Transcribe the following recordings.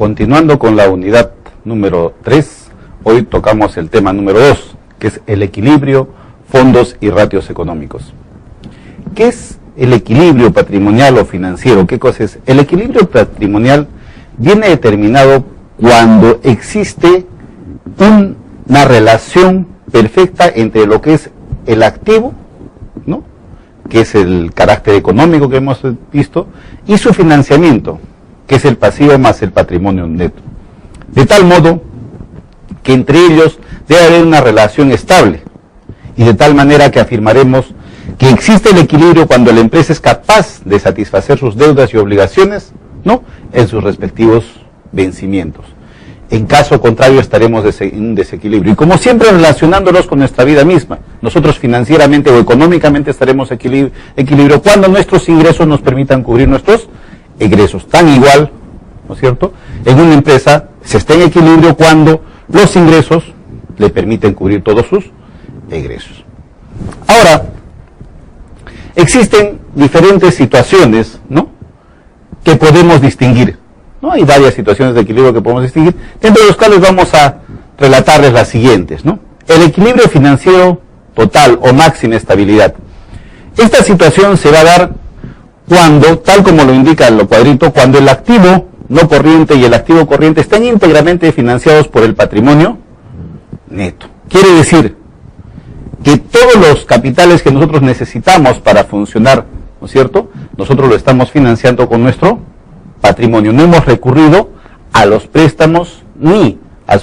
continuando con la unidad número 3, hoy tocamos el tema número 2, que es el equilibrio, fondos y ratios económicos. ¿Qué es el equilibrio patrimonial o financiero? ¿Qué cosa es? El equilibrio patrimonial viene determinado cuando existe una relación perfecta entre lo que es el activo, ¿no?, que es el carácter económico que hemos visto, y su financiamiento, que es el pasivo más el patrimonio neto. De tal modo que entre ellos debe haber una relación estable, y de tal manera que afirmaremos que existe el equilibrio cuando la empresa es capaz de satisfacer sus deudas y obligaciones, ¿no?, en sus respectivos vencimientos. En caso contrario estaremos en un desequilibrio. Y como siempre relacionándolos con nuestra vida misma, nosotros financieramente o económicamente estaremos en equilibrio cuando nuestros ingresos nos permitan cubrir nuestros egresos. Tan igual, ¿no es cierto?, en una empresa se está en equilibrio cuando los ingresos le permiten cubrir todos sus egresos. Ahora, existen diferentes situaciones, ¿no?, que podemos distinguir, ¿no? Hay varias situaciones de equilibrio que podemos distinguir, dentro de los cuales vamos a relatarles las siguientes, ¿no? El equilibrio financiero total o máxima estabilidad. Esta situación se va a dar cuando, tal como lo indica el cuadrito, cuando el activo no corriente y el activo corriente están íntegramente financiados por el patrimonio neto. Quiere decir que todos los capitales que nosotros necesitamos para funcionar, ¿no es cierto?, nosotros lo estamos financiando con nuestro patrimonio. No hemos recurrido a los préstamos ni a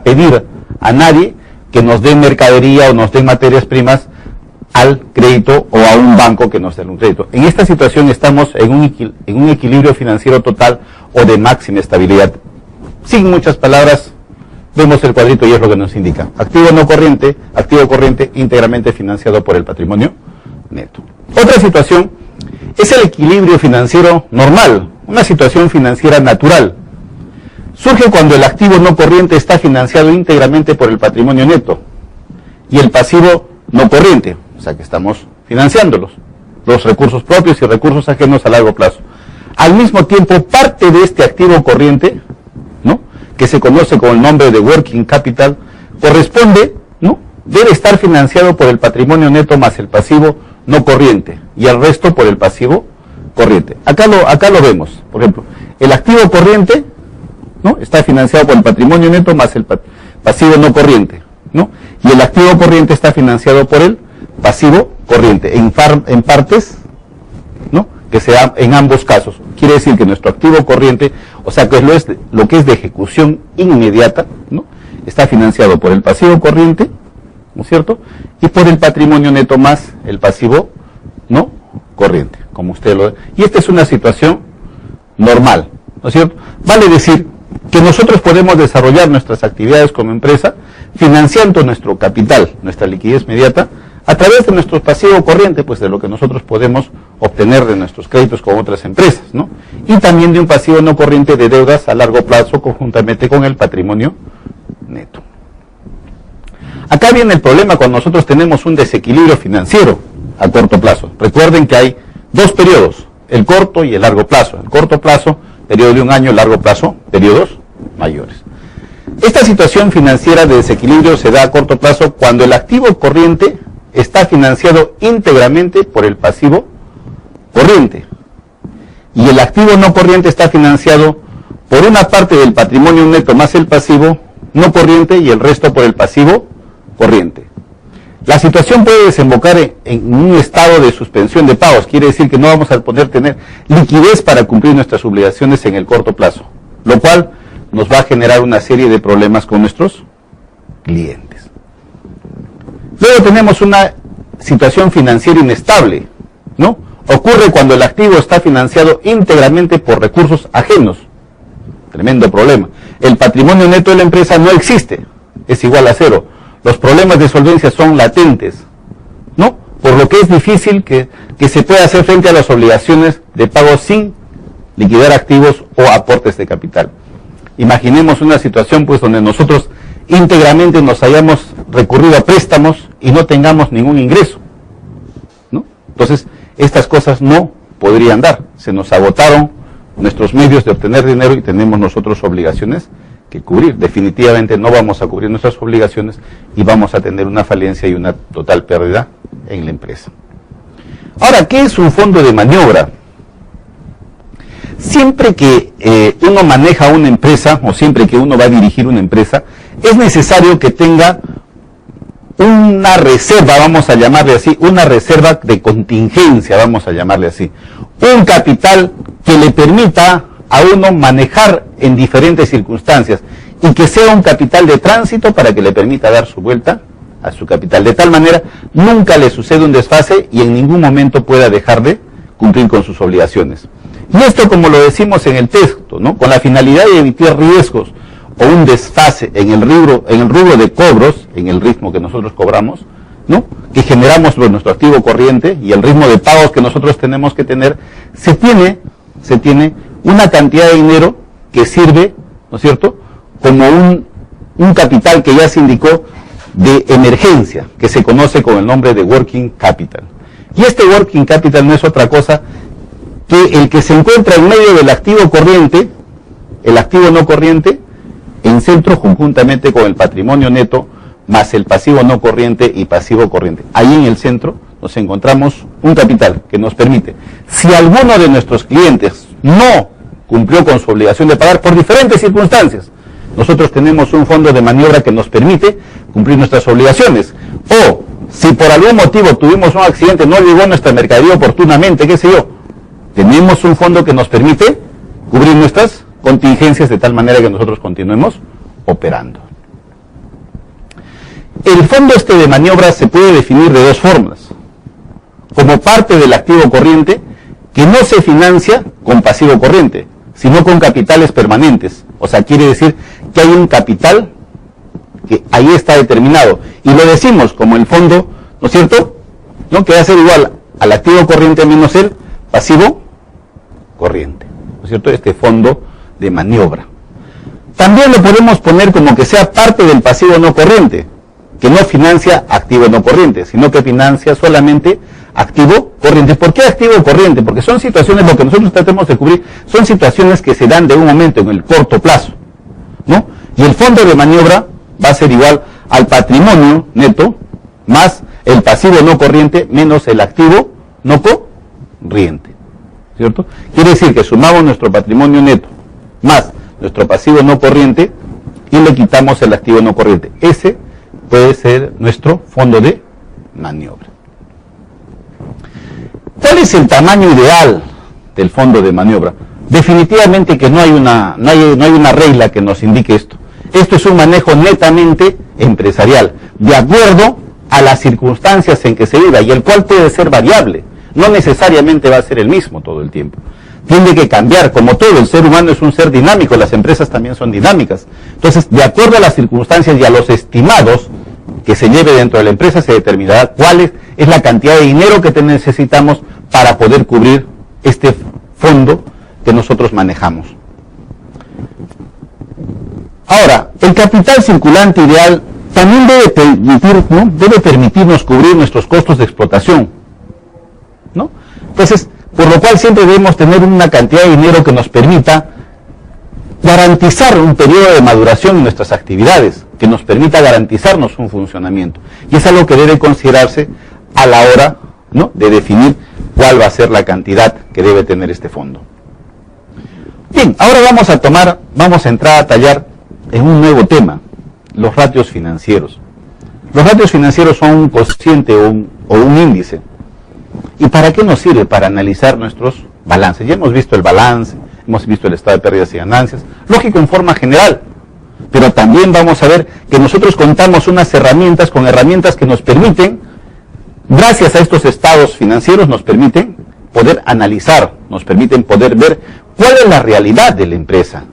pedir a nadie que nos dé mercadería o nos dé materias primas al crédito o a un banco que nos dé un crédito. En esta situación estamos en un equilibrio financiero total o de máxima estabilidad. Sin muchas palabras, vemos el cuadrito y es lo que nos indica. Activo no corriente, activo corriente íntegramente financiado por el patrimonio neto. Otra situación es el equilibrio financiero normal, una situación financiera natural. Surge cuando el activo no corriente está financiado íntegramente por el patrimonio neto y el pasivo no corriente, o sea que estamos financiándolos, los recursos propios y recursos ajenos a largo plazo. Al mismo tiempo, parte de este activo corriente, ¿no?, que se conoce con el nombre de working capital, corresponde, ¿no?, debe estar financiado por el patrimonio neto más el pasivo no corriente y el resto por el pasivo corriente. Acá lo vemos, por ejemplo, el activo corriente, ¿no?, está financiado por el patrimonio neto más el pasivo no corriente, ¿no?, y el activo corriente está financiado por el pasivo corriente, en partes, ¿no?, que sea en ambos casos. Quiere decir que nuestro activo corriente, o sea que lo que es de ejecución inmediata, ¿no?, está financiado por el pasivo corriente, ¿no es cierto?, y por el patrimonio neto más el pasivo no corriente, como usted lo ve. Y esta es una situación normal, ¿no es cierto? Vale decir que nosotros podemos desarrollar nuestras actividades como empresa financiando nuestro capital, nuestra liquidez inmediata, a través de nuestro pasivo corriente, pues de lo que nosotros podemos obtener de nuestros créditos con otras empresas, ¿no?, y también de un pasivo no corriente de deudas a largo plazo conjuntamente con el patrimonio neto. Acá viene el problema cuando nosotros tenemos un desequilibrio financiero a corto plazo. Recuerden que hay dos periodos, el corto y el largo plazo. El corto plazo, periodo de un año, el largo plazo, periodos mayores. Esta situación financiera de desequilibrio se da a corto plazo cuando el activo corriente está financiado íntegramente por el pasivo corriente y el activo no corriente está financiado por una parte del patrimonio neto más el pasivo no corriente y el resto por el pasivo corriente. La situación puede desembocar en un estado de suspensión de pagos, quiere decir que no vamos a poder tener liquidez para cumplir nuestras obligaciones en el corto plazo, lo cual nos va a generar una serie de problemas con nuestros clientes. Luego tenemos una situación financiera inestable, ¿no? Ocurre cuando el activo está financiado íntegramente por recursos ajenos. Tremendo problema. El patrimonio neto de la empresa no existe, es igual a cero. Los problemas de solvencia son latentes, ¿no?, por lo que es difícil que se pueda hacer frente a las obligaciones de pago sin liquidar activos o aportes de capital. Imaginemos una situación pues donde nosotros íntegramente nos hayamos recurrido a préstamos y no tengamos ningún ingreso, ¿no? Entonces, estas cosas no podrían dar, se nos agotaron nuestros medios de obtener dinero y tenemos nosotros obligaciones que cubrir. Definitivamente no vamos a cubrir nuestras obligaciones y vamos a tener una falencia y una total pérdida en la empresa. Ahora, ¿qué es un fondo de maniobra? Siempre que uno maneja una empresa o siempre que uno va a dirigir una empresa, es necesario que tenga una reserva, vamos a llamarle así, una reserva de contingencia, vamos a llamarle así. Un capital que le permita a uno manejar en diferentes circunstancias y que sea un capital de tránsito para que le permita dar su vuelta a su capital. De tal manera, nunca le sucede un desfase y en ningún momento pueda dejar de cumplir con sus obligaciones. Y esto, como lo decimos en el texto, ¿no? Con la finalidad de evitar riesgos o un desfase en el rubro de cobros, en el ritmo que nosotros cobramos, ¿no? Que generamos nuestro activo corriente y el ritmo de pagos que nosotros tenemos que tener, se tiene una cantidad de dinero que sirve, ¿no es cierto?, como un capital que ya se indicó de emergencia, que se conoce con el nombre de working capital. Y este working capital no es otra cosa que el que se encuentra en medio del activo corriente, el activo no corriente, en centro conjuntamente con el patrimonio neto, más el pasivo no corriente y pasivo corriente. Ahí en el centro nos encontramos un capital que nos permite, si alguno de nuestros clientes no cumplió con su obligación de pagar por diferentes circunstancias, nosotros tenemos un fondo de maniobra que nos permite cumplir nuestras obligaciones. O si por algún motivo tuvimos un accidente, no llegó nuestra mercadería oportunamente, qué sé yo, tenemos un fondo que nos permite cubrir nuestras contingencias de tal manera que nosotros continuemos operando. El fondo de maniobra se puede definir de dos formas. Como parte del activo corriente que no se financia con pasivo corriente, sino con capitales permanentes. O sea, quiere decir que hay un capital que ahí está determinado. Y lo decimos como el fondo, ¿no es cierto?, ¿no?, que va a ser igual al activo corriente menos el pasivo corriente, ¿no es cierto?, este fondo de maniobra. También lo podemos poner como que sea parte del pasivo no corriente, que no financia activo no corriente, sino que financia solamente activo corriente. ¿Por qué activo corriente? Porque son situaciones, lo que nosotros tratamos de cubrir, son situaciones que se dan de un momento en el corto plazo, ¿no? Y el fondo de maniobra va a ser igual al patrimonio neto más el pasivo no corriente menos el activo no corriente, ¿cierto? Quiere decir que sumamos nuestro patrimonio neto más nuestro pasivo no corriente y le quitamos el activo no corriente. Ese puede ser nuestro fondo de maniobra. ¿Cuál es el tamaño ideal del fondo de maniobra? Definitivamente que no hay una regla que nos indique esto. Esto es un manejo netamente empresarial, de acuerdo a las circunstancias en que se viva, y el cual puede ser variable. No necesariamente va a ser el mismo todo el tiempo. Tiene que cambiar, como todo, el ser humano es un ser dinámico, las empresas también son dinámicas. Entonces, de acuerdo a las circunstancias y a los estimados que se lleve dentro de la empresa, se determinará cuál es la cantidad de dinero que necesitamos para poder cubrir este fondo que nosotros manejamos. Ahora, el capital circulante ideal también debe permitirnos cubrir nuestros costos de explotación, ¿no? Entonces, por lo cual siempre debemos tener una cantidad de dinero que nos permita garantizar un periodo de maduración en nuestras actividades, que nos permita garantizarnos un funcionamiento. Y es algo que debe considerarse a la hora, ¿no?, de definir cuál va a ser la cantidad que debe tener este fondo. Bien, ahora vamos a entrar a tallar en un nuevo tema, los ratios financieros. Los ratios financieros son un cociente o un índice. ¿Y para qué nos sirve? Para analizar nuestros balances. Ya hemos visto el balance, hemos visto el estado de pérdidas y ganancias, lógico en forma general, pero también vamos a ver que nosotros contamos con herramientas que nos permiten, gracias a estos estados financieros, nos permiten poder analizar, nos permiten poder ver cuál es la realidad de la empresa,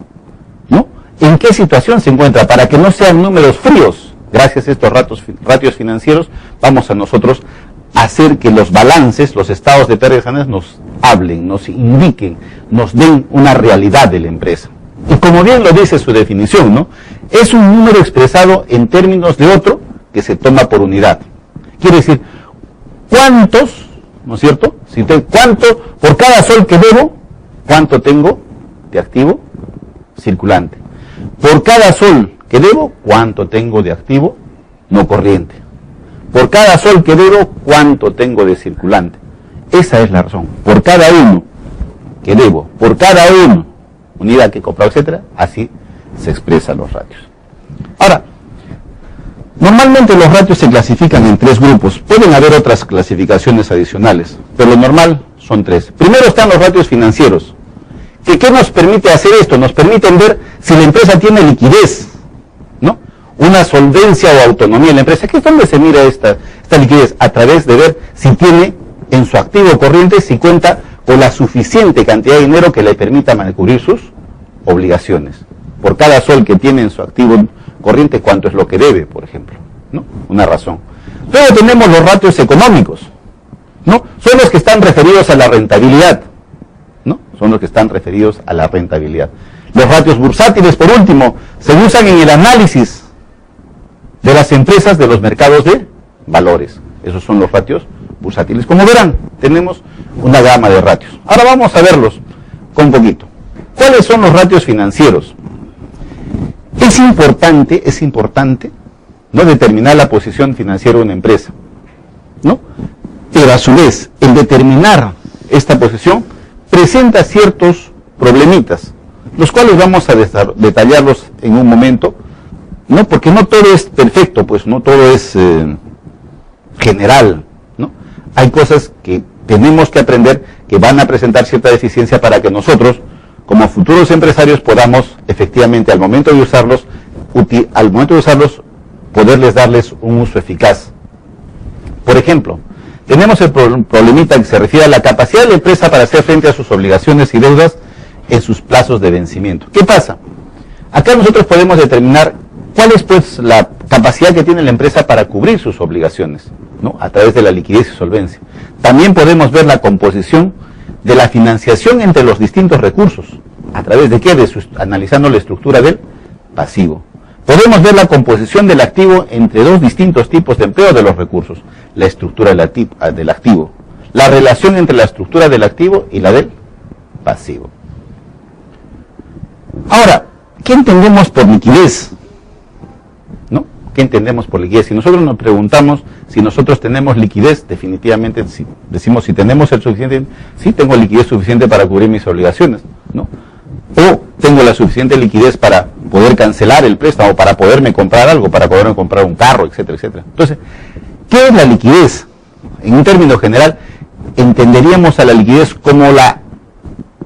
¿no? En qué situación se encuentra, para que no sean números fríos. Gracias a estos ratios financieros, vamos a nosotros hacer que los balances, los estados de pérdidas y ganancias nos hablen, nos indiquen, nos den una realidad de la empresa. Y como bien lo dice su definición, ¿no?, es un número expresado en términos de otro que se toma por unidad. Quiere decir, ¿cuántos, no es cierto? Cuánto, por cada sol que debo, cuánto tengo de activo circulante. Por cada sol que debo, ¿cuánto tengo de activo no corriente? Por cada sol que debo, ¿cuánto tengo de circulante? Esa es la razón. Por cada uno que debo, por cada uno, unidad que he comprado, etcétera, así se expresan los ratios. Ahora, normalmente los ratios se clasifican en 3 grupos. Pueden haber otras clasificaciones adicionales, pero lo normal son 3. Primero están los ratios financieros. ¿Qué nos permite hacer esto? Nos permiten ver si la empresa tiene liquidez, ¿no? Una solvencia o autonomía en la empresa. ¿Qué es donde se mira esta liquidez? A través de ver si tiene en su activo corriente, si cuenta con la suficiente cantidad de dinero que le permita cubrir sus obligaciones. Por cada sol que tiene en su activo corriente, ¿cuánto es lo que debe, por ejemplo? ¿No? Una razón. Luego tenemos los ratios económicos, ¿no? Son los que están referidos a la rentabilidad, ¿no? Son los que están referidos a la rentabilidad. Los ratios bursátiles, por último, se usan en el análisis de las empresas de los mercados de valores. Esos son los ratios bursátiles. Como verán, tenemos una gama de ratios. Ahora vamos a verlos con un poquito. ¿Cuáles son los ratios financieros? Es importante, ¿no?, determinar la posición financiera de una empresa, ¿no? Pero a su vez, el determinar esta posición presenta ciertos problemitas, los cuales vamos a detallarlos en un momento, ¿no? Porque no todo es perfecto, pues no todo es general, ¿no? Hay cosas que tenemos que aprender que van a presentar cierta deficiencia para que nosotros, como futuros empresarios, podamos efectivamente al momento de usarlos, poderles darles un uso eficaz. Por ejemplo, tenemos el problemita que se refiere a la capacidad de la empresa para hacer frente a sus obligaciones y deudas en sus plazos de vencimiento. ¿Qué pasa? Acá nosotros podemos determinar cuál es, pues, la capacidad que tiene la empresa para cubrir sus obligaciones, ¿no?, a través de la liquidez y solvencia. También podemos ver la composición de la financiación entre los distintos recursos. ¿A través de qué? Analizando la estructura del pasivo. Podemos ver la composición del activo entre 2 distintos tipos de empleo de los recursos. La estructura del activo. La relación entre la estructura del activo y la del pasivo. Ahora, ¿qué entendemos por liquidez? ¿No? ¿Qué entendemos por liquidez? Si nosotros nos preguntamos si nosotros tenemos liquidez, definitivamente si decimos si tenemos el suficiente, sí tengo liquidez suficiente para cubrir mis obligaciones, ¿no? O tengo la suficiente liquidez para poder cancelar el préstamo, para poderme comprar algo, para poderme comprar un carro, etcétera, etcétera. Entonces, ¿qué es la liquidez? En un término general, entenderíamos a la liquidez como la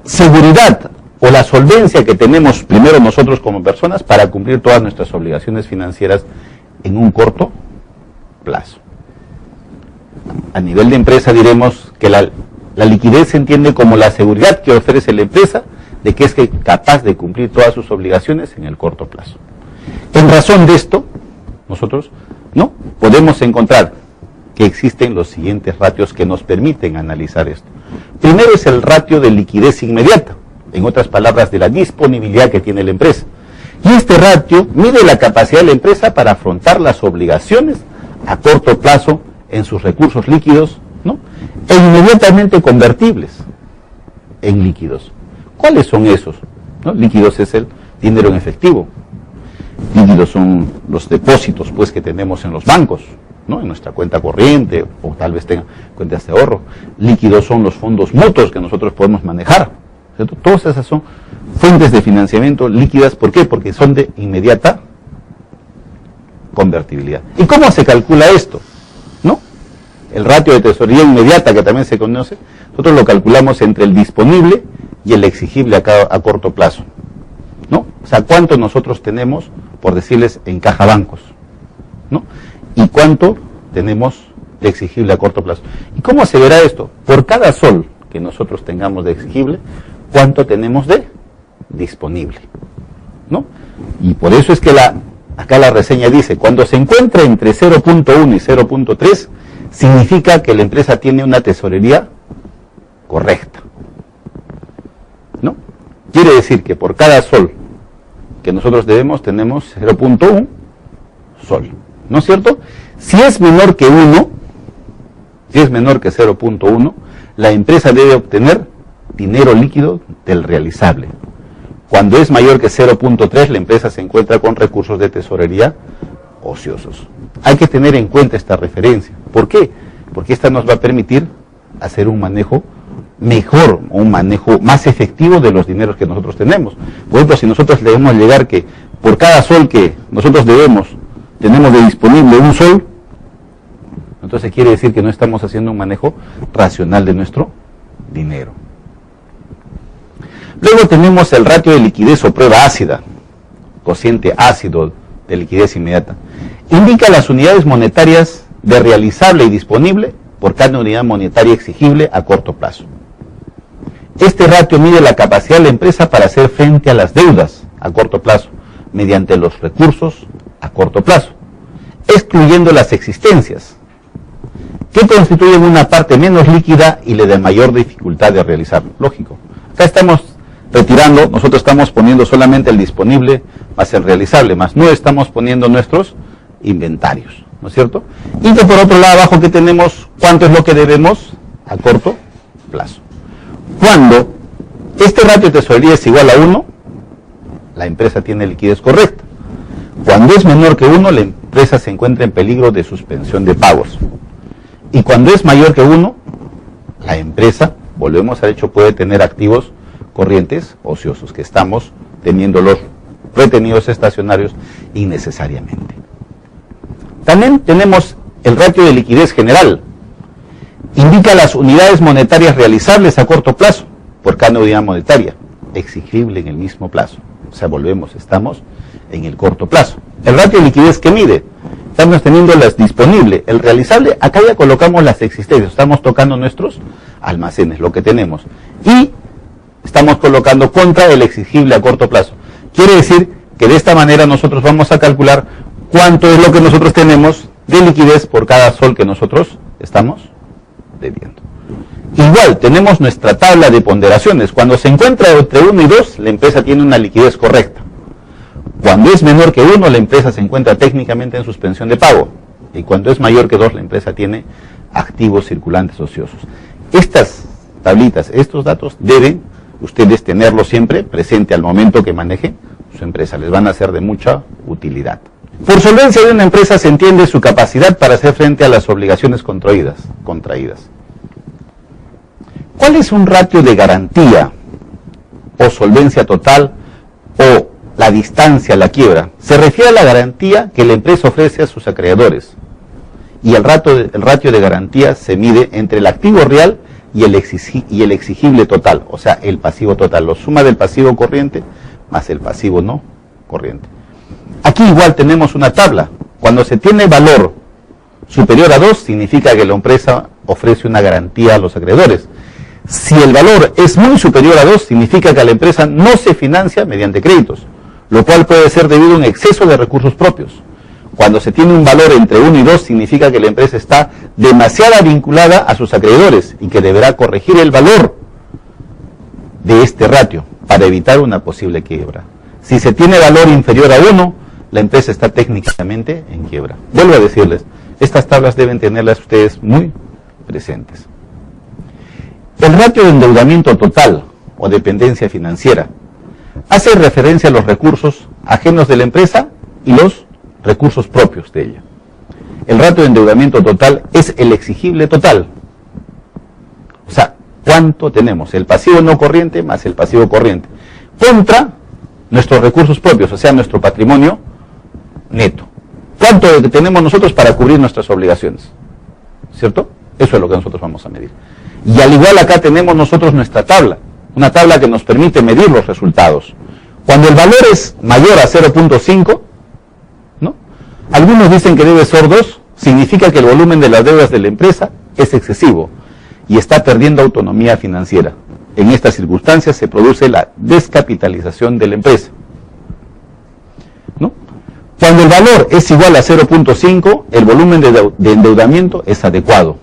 seguridad o la solvencia que tenemos primero nosotros como personas para cumplir todas nuestras obligaciones financieras en un corto plazo. A nivel de empresa diremos que la liquidez se entiende como la seguridad que ofrece la empresa de que es capaz de cumplir todas sus obligaciones en el corto plazo. En razón de esto, nosotros no podemos encontrar que existen los siguientes ratios que nos permiten analizar esto. Primero es el ratio de liquidez inmediata, en otras palabras, de la disponibilidad que tiene la empresa. Y este ratio mide la capacidad de la empresa para afrontar las obligaciones a corto plazo en sus recursos líquidos, ¿no?, e inmediatamente convertibles en líquidos. ¿Cuáles son esos? ¿No? Líquidos es el dinero en efectivo. Líquidos son los depósitos, pues, que tenemos en los bancos, ¿no?, en nuestra cuenta corriente, o tal vez tengan cuentas de ahorro. Líquidos son los fondos mutuos que nosotros podemos manejar, ¿cierto? Todas esas son fuentes de financiamiento líquidas. ¿Por qué? Porque son de inmediata convertibilidad. ¿Y cómo se calcula esto? ¿No? El ratio de tesorería inmediata, que también se conoce, nosotros lo calculamos entre el disponible y el exigible a corto plazo, ¿no? O sea, cuánto nosotros tenemos, por decirles, en caja bancos, ¿no?, y cuánto tenemos de exigible a corto plazo. ¿Y cómo se verá esto? Por cada sol que nosotros tengamos de exigible, cuánto tenemos de disponible, ¿no? Y por eso es que acá la reseña dice, cuando se encuentra entre 0.1 y 0.3, significa que la empresa tiene una tesorería correcta, ¿no? Quiere decir que por cada sol que nosotros debemos, tenemos 0.1 sol, ¿no es cierto? Si es menor que 1, si es menor que 0.1, la empresa debe obtener dinero líquido del realizable. Cuando es mayor que 0.3, la empresa se encuentra con recursos de tesorería ociosos. Hay que tener en cuenta esta referencia. ¿Por qué? Porque esta nos va a permitir hacer un manejo mejor, un manejo más efectivo de los dineros que nosotros tenemos. Por ejemplo, si nosotros debemos llegar que por cada sol que nosotros tenemos de disponible un sol, entonces quiere decir que no estamos haciendo un manejo racional de nuestro dinero. Luego tenemos el ratio de liquidez o prueba ácida, cociente ácido de liquidez inmediata. Indica las unidades monetarias de realizable y disponible por cada unidad monetaria exigible a corto plazo. Este ratio mide la capacidad de la empresa para hacer frente a las deudas a corto plazo mediante los recursos a corto plazo, excluyendo las existencias, que constituyen una parte menos líquida y le da mayor dificultad de realizar. Lógico. Acá estamos retirando, nosotros estamos poniendo solamente el disponible más el realizable, más no estamos poniendo nuestros inventarios, ¿no es cierto? Y que por otro lado abajo que tenemos cuánto es lo que debemos a corto plazo. Cuando este ratio de tesorería es igual a 1, la empresa tiene liquidez correcta. Cuando es menor que 1, la empresa se encuentra en peligro de suspensión de pagos. Y cuando es mayor que 1, la empresa, volvemos al hecho, puede tener activos corrientes ociosos, que estamos teniéndolos retenidos estacionarios innecesariamente. También tenemos el ratio de liquidez general. Indica las unidades monetarias realizables a corto plazo por cada unidad monetaria, exigible en el mismo plazo. O sea, estamos en el corto plazo. El ratio de liquidez que mide, estamos teniendo las disponibles, el realizable, acá ya colocamos las existencias, estamos tocando nuestros almacenes, lo que tenemos. Y estamos colocando contra el exigible a corto plazo. Quiere decir que de esta manera nosotros vamos a calcular cuánto es lo que nosotros tenemos de liquidez por cada sol que nosotros estamos debiendo. Igual, tenemos nuestra tabla de ponderaciones. Cuando se encuentra entre 1 y 2, la empresa tiene una liquidez correcta. Cuando es menor que 1, la empresa se encuentra técnicamente en suspensión de pago. Y cuando es mayor que 2, la empresa tiene activos circulantes ociosos. Estas tablitas, estos datos, deben ustedes tenerlos siempre presente al momento que manejen su empresa. Les van a ser de mucha utilidad. Por solvencia de una empresa se entiende su capacidad para hacer frente a las obligaciones contraídas. ¿Cuál es un ratio de garantía o solvencia total o la distancia a la quiebra? Se refiere a la garantía que la empresa ofrece a sus acreedores. Y el ratio de garantía se mide entre el activo real y el exigible total, o sea, el pasivo total, la suma del pasivo corriente más el pasivo no corriente. Aquí igual tenemos una tabla. Cuando se tiene valor superior a 2, significa que la empresa ofrece una garantía a los acreedores. Si el valor es muy superior a 2, significa que la empresa no se financia mediante créditos, lo cual puede ser debido a un exceso de recursos propios. Cuando se tiene un valor entre 1 y 2, significa que la empresa está demasiado vinculada a sus acreedores y que deberá corregir el valor de este ratio para evitar una posible quiebra. Si se tiene valor inferior a 1, la empresa está técnicamente en quiebra. Vuelvo a decirles, estas tablas deben tenerlas ustedes muy presentes. El ratio de endeudamiento total o dependencia financiera hace referencia a los recursos ajenos de la empresa y los recursos propios de ella. El ratio de endeudamiento total es el exigible total. O sea, ¿cuánto tenemos? El pasivo no corriente más el pasivo corriente. Contra nuestros recursos propios, o sea, nuestro patrimonio neto. ¿Cuánto tenemos nosotros para cubrir nuestras obligaciones? ¿Cierto? Eso es lo que nosotros vamos a medir. Y al igual acá tenemos nosotros nuestra tabla, una tabla que nos permite medir los resultados. Cuando el valor es mayor a 0.5, ¿no? Algunos dicen que debe ser 2, significa que el volumen de las deudas de la empresa es excesivo y está perdiendo autonomía financiera. En estas circunstancias se produce la descapitalización de la empresa, ¿no? Cuando el valor es igual a 0.5, el volumen de endeudamiento es adecuado.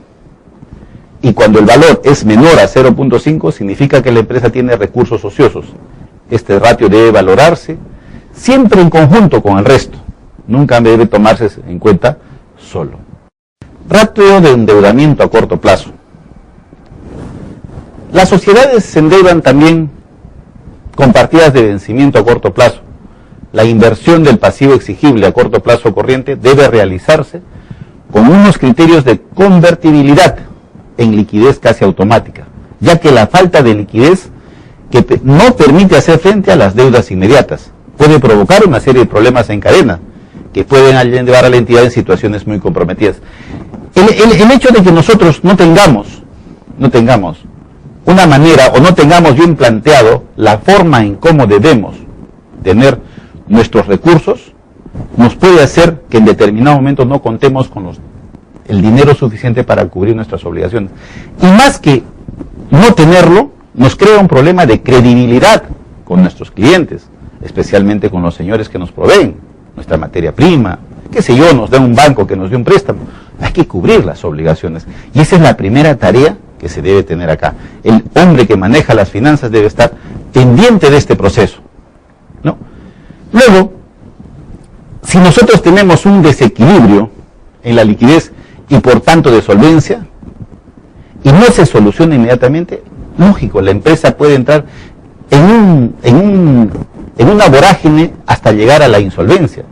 Y cuando el valor es menor a 0.5, significa que la empresa tiene recursos ociosos. Este ratio debe valorarse siempre en conjunto con el resto. Nunca debe tomarse en cuenta solo. Ratio de endeudamiento a corto plazo. Las sociedades se endeudan también con partidas de vencimiento a corto plazo. La inversión del pasivo exigible a corto plazo corriente debe realizarse con unos criterios de convertibilidad en liquidez casi automática, ya que la falta de liquidez que no permite hacer frente a las deudas inmediatas puede provocar una serie de problemas en cadena que pueden llevar a la entidad en situaciones muy comprometidas. El hecho de que nosotros no tengamos una manera o no tengamos bien planteado la forma en cómo debemos tener nuestros recursos nos puede hacer que en determinado momento no contemos con el dinero suficiente para cubrir nuestras obligaciones. Y más que no tenerlo, nos crea un problema de credibilidad con nuestros clientes, especialmente con los señores que nos proveen nuestra materia prima, qué sé yo, nos da un banco que nos dé un préstamo. Hay que cubrir las obligaciones. Y esa es la primera tarea que se debe tener acá. El hombre que maneja las finanzas debe estar pendiente de este proceso, ¿no? Luego, si nosotros tenemos un desequilibrio en la liquidez y por tanto de solvencia, y no se soluciona inmediatamente, lógico, la empresa puede entrar en una vorágine hasta llegar a la insolvencia.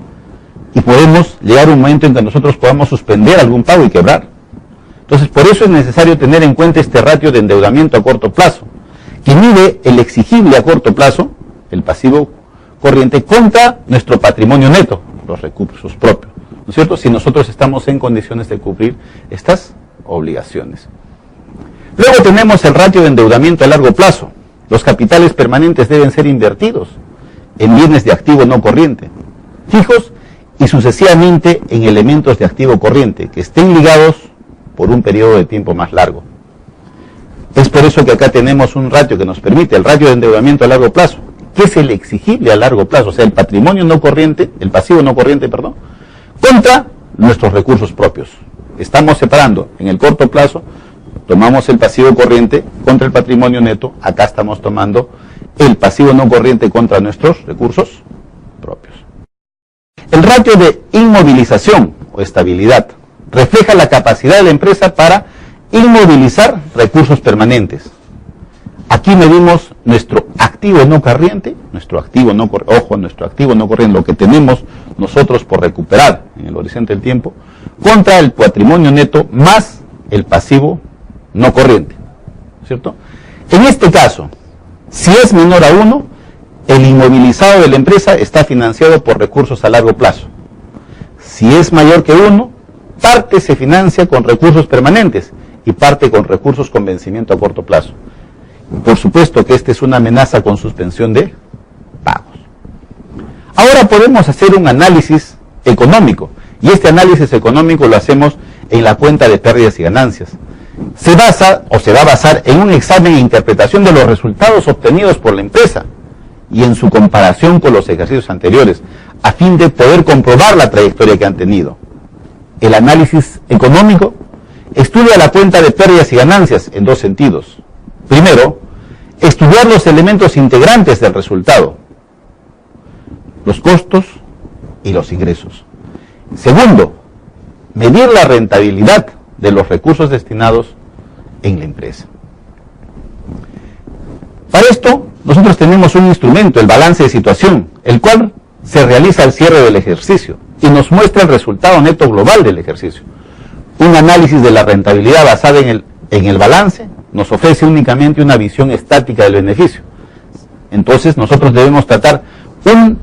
Y podemos llegar a un momento en que nosotros podamos suspender algún pago y quebrar. Entonces, por eso es necesario tener en cuenta este ratio de endeudamiento a corto plazo, que mide el exigible a corto plazo, el pasivo corriente, contra nuestro patrimonio neto, los recursos propios, ¿no es cierto?, si nosotros estamos en condiciones de cubrir estas obligaciones. Luego tenemos el ratio de endeudamiento a largo plazo. Los capitales permanentes deben ser invertidos en bienes de activo no corriente, fijos y sucesivamente en elementos de activo corriente, que estén ligados por un periodo de tiempo más largo. Es por eso que acá tenemos un ratio que nos permite, el ratio de endeudamiento a largo plazo, que es el exigible a largo plazo, o sea, el patrimonio no corriente, el pasivo no corriente, perdón, contra nuestros recursos propios. Estamos separando en el corto plazo, tomamos el pasivo corriente contra el patrimonio neto, acá estamos tomando el pasivo no corriente contra nuestros recursos propios. El ratio de inmovilización o estabilidad refleja la capacidad de la empresa para inmovilizar recursos permanentes. Aquí medimos nuestro activo no corriente, nuestro activo no corriente, lo que tenemos nosotros por recuperar en el horizonte del tiempo, contra el patrimonio neto más el pasivo no corriente, ¿cierto? En este caso, si es menor a 1, el inmovilizado de la empresa está financiado por recursos a largo plazo. Si es mayor que 1, parte se financia con recursos permanentes y parte con recursos con vencimiento a corto plazo. Por supuesto que esta es una amenaza con suspensión de pagos. Ahora podemos hacer un análisis económico, y este análisis económico lo hacemos en la cuenta de pérdidas y ganancias. Se basa o se va a basar en un examen e interpretación de los resultados obtenidos por la empresa y en su comparación con los ejercicios anteriores, a fin de poder comprobar la trayectoria que han tenido. El análisis económico estudia la cuenta de pérdidas y ganancias en dos sentidos. Primero, estudiar los elementos integrantes del resultado, los costos y los ingresos. Segundo, medir la rentabilidad de los recursos destinados en la empresa. Para esto, nosotros tenemos un instrumento, el balance de situación, el cual se realiza al cierre del ejercicio y nos muestra el resultado neto global del ejercicio. Un análisis de la rentabilidad basada en el balance nos ofrece únicamente una visión estática del beneficio. Entonces, nosotros debemos tratar un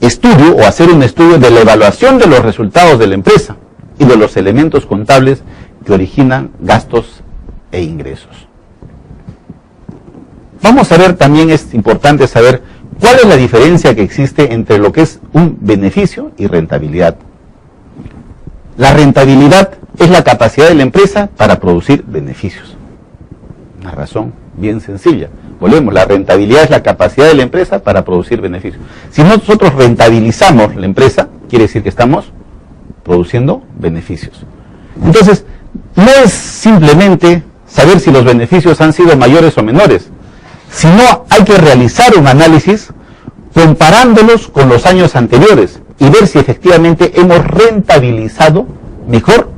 estudio o hacer un estudio de la evaluación de los resultados de la empresa y de los elementos contables que originan gastos e ingresos. Vamos a ver también, es importante saber cuál es la diferencia que existe entre lo que es un beneficio y rentabilidad. La rentabilidad es la capacidad de la empresa para producir beneficios. Una razón bien sencilla. Volvemos, la rentabilidad es la capacidad de la empresa para producir beneficios. Si nosotros rentabilizamos la empresa, quiere decir que estamos produciendo beneficios. Entonces, no es simplemente saber si los beneficios han sido mayores o menores, sino hay que realizar un análisis comparándolos con los años anteriores y ver si efectivamente hemos rentabilizado mejor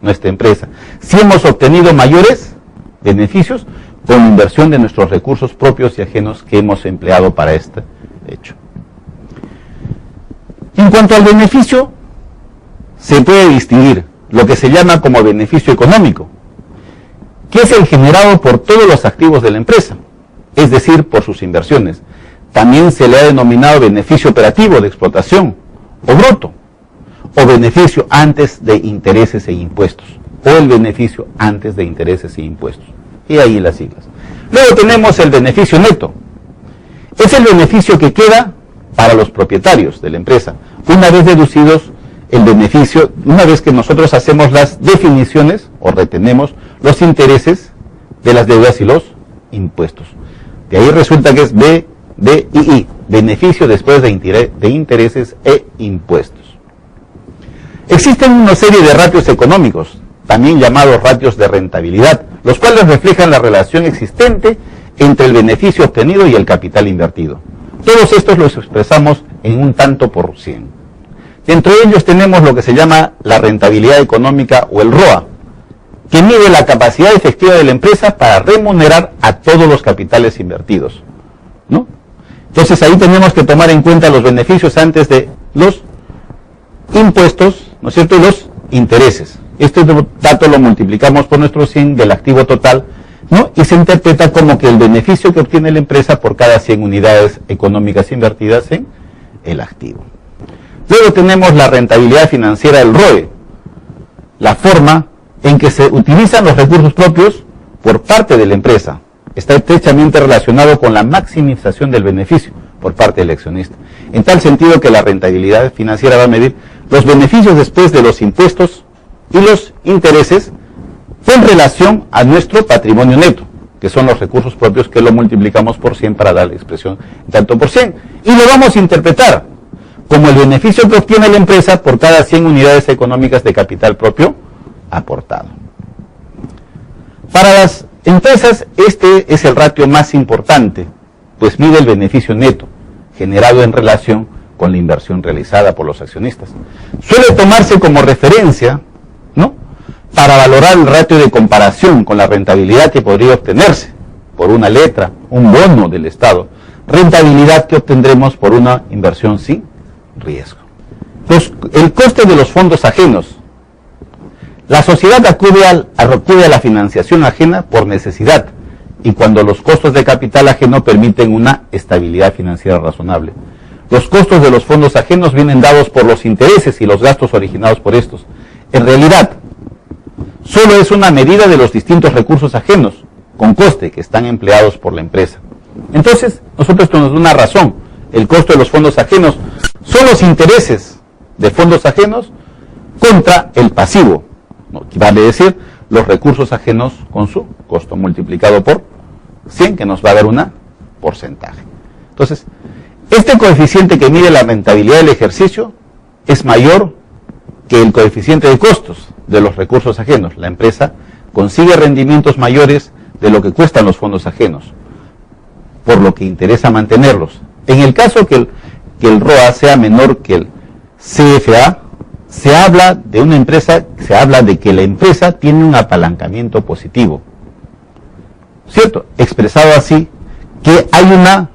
nuestra empresa, si hemos obtenido mayores beneficios con la inversión de nuestros recursos propios y ajenos que hemos empleado para este hecho. En cuanto al beneficio, se puede distinguir lo que se llama como beneficio económico, que es el generado por todos los activos de la empresa, es decir, por sus inversiones. También se le ha denominado beneficio operativo de explotación, o bruto, o beneficio antes de intereses e impuestos, o el beneficio antes de intereses e impuestos. Y ahí las siglas. Luego tenemos el beneficio neto. Es el beneficio que queda para los propietarios de la empresa, una vez deducidos el beneficio, una vez que nosotros hacemos las definiciones o retenemos los intereses de las deudas y los impuestos. De ahí resulta que es BDII, beneficio después de intereses e impuestos. Existen una serie de ratios económicos, también llamados ratios de rentabilidad, los cuales reflejan la relación existente entre el beneficio obtenido y el capital invertido. Todos estos los expresamos en un tanto por cien. Dentro de ellos tenemos lo que se llama la rentabilidad económica o el ROA, que mide la capacidad efectiva de la empresa para remunerar a todos los capitales invertidos, ¿no? Entonces ahí tenemos que tomar en cuenta los beneficios antes de los impuestos, ¿no es cierto?, y los intereses. Este dato lo multiplicamos por nuestro 100 del activo total, ¿no? Y se interpreta como que el beneficio que obtiene la empresa por cada 100 unidades económicas invertidas en el activo. Luego tenemos la rentabilidad financiera, el ROE, la forma en que se utilizan los recursos propios por parte de la empresa. Está estrechamente relacionado con la maximización del beneficio por parte del accionista. En tal sentido que la rentabilidad financiera va a medir los beneficios después de los impuestos y los intereses en relación a nuestro patrimonio neto, que son los recursos propios que lo multiplicamos por 100 para dar la expresión tanto por 100. Y lo vamos a interpretar como el beneficio que obtiene la empresa por cada 100 unidades económicas de capital propio aportado. Para las empresas este es el ratio más importante, pues mide el beneficio neto generado en relación con la inversión realizada por los accionistas. Suele tomarse como referencia, ¿no?, para valorar el ratio de comparación con la rentabilidad que podría obtenerse por una letra, un bono del Estado, rentabilidad que obtendremos por una inversión sin riesgo. El coste de los fondos ajenos. La sociedad acude a la financiación ajena por necesidad y cuando los costos de capital ajeno permiten una estabilidad financiera razonable. Los costos de los fondos ajenos vienen dados por los intereses y los gastos originados por estos. En realidad, solo es una medida de los distintos recursos ajenos con coste que están empleados por la empresa. Entonces, nosotros tenemos una razón. El costo de los fondos ajenos son los intereses de fondos ajenos contra el pasivo, ¿no?, vale decir, los recursos ajenos con su costo multiplicado por 100, que nos va a dar un porcentaje. Entonces, este coeficiente que mide la rentabilidad del ejercicio es mayor que el coeficiente de costos de los recursos ajenos. La empresa consigue rendimientos mayores de lo que cuestan los fondos ajenos, por lo que interesa mantenerlos. En el caso que el ROA sea menor que el CFA, se habla de una empresa, se habla de que la empresa tiene un apalancamiento positivo, ¿cierto? Expresado así, que hay una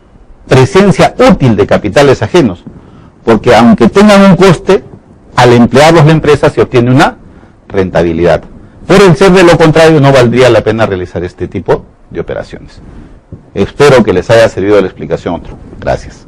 presencia útil de capitales ajenos, porque aunque tengan un coste, al emplearlos la empresa se obtiene una rentabilidad. Por el ser de lo contrario, no valdría la pena realizar este tipo de operaciones. Espero que les haya servido la explicación. Gracias.